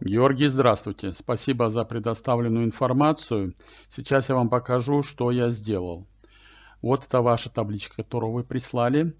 Георгий, здравствуйте. Спасибо за предоставленную информацию. Сейчас я вам покажу, что я сделал. Вот это ваша табличка, которую вы прислали.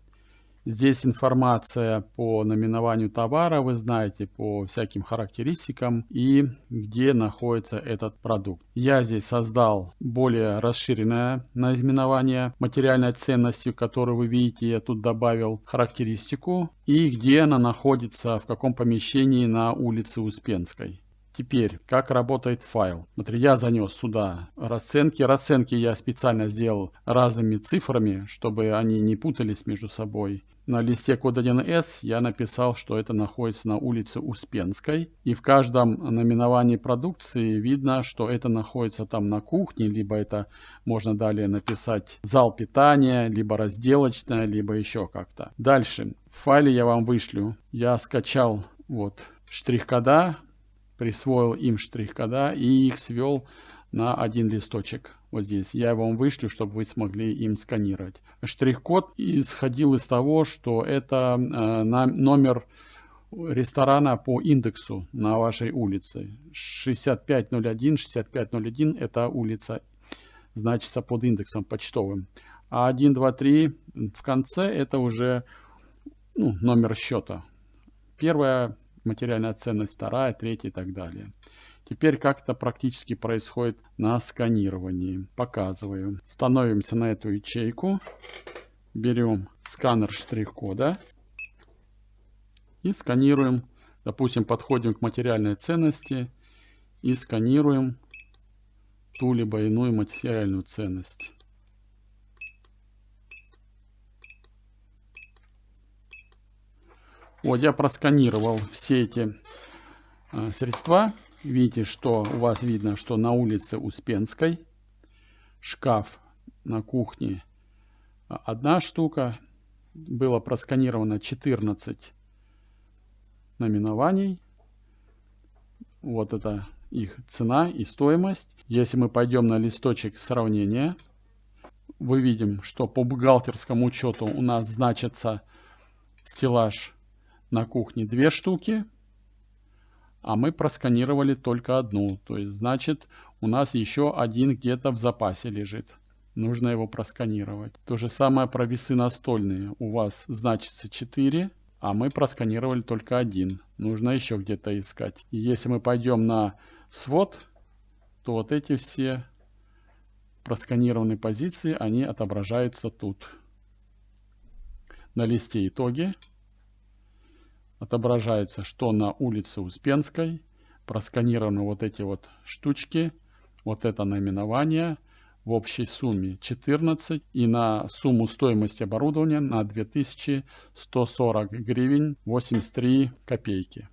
Здесь информация по наименованию товара, вы знаете, по всяким характеристикам и где находится этот продукт. Я здесь создал более расширенное наименование материальной ценностью, которую вы видите, я тут добавил характеристику и где она находится, в каком помещении на улице Успенской. Теперь, как работает файл. Смотри, я занес сюда расценки. Расценки я специально сделал разными цифрами, чтобы они не путались между собой. На листе код 1С я написал, что это находится на улице Успенской. И в каждом наименовании продукции видно, что это находится там на кухне, либо это можно далее написать зал питания, либо разделочная, либо еще как-то. Дальше. В файле я вам вышлю. Я скачал вот штрих-кода, присвоил им штрих-кода и их свел на один листочек. Вот здесь. Я вам вышлю, чтобы вы смогли им сканировать. Штрих-код исходил из того, что это номер ресторана по индексу на вашей улице. 6501, 6501 это улица, значится под индексом почтовым. А 1, 2, 3 в конце это уже номер счета. Первая материальная ценность, вторая, третья и так далее. Теперь как это практически происходит на сканировании. Показываю. Становимся на эту ячейку. Берем сканер штрих-кода. И сканируем. Допустим, подходим к материальной ценности. И сканируем ту либо иную материальную ценность. Вот я просканировал все эти средства. Видите, что у вас видно, что на улице Успенской шкаф на кухне одна штука. Было просканировано 14 наименований. Вот это их цена и стоимость. Если мы пойдем на листочек сравнения, мы видим, что по бухгалтерскому учету у нас значится стеллаж на кухне 2 штуки. А мы просканировали только одну. То есть, значит, у нас еще один где-то в запасе лежит. Нужно его просканировать. То же самое про весы настольные. У вас значится 4, а мы просканировали только один. Нужно еще где-то искать. И если мы пойдем на свод, то вот эти все просканированные позиции, они отображаются тут. На листе итоги. Отображается, что на улице Успенской просканированы вот эти вот штучки, вот это наименование в общей сумме 14 и на сумму стоимости оборудования на 2140 гривен 83 копейки.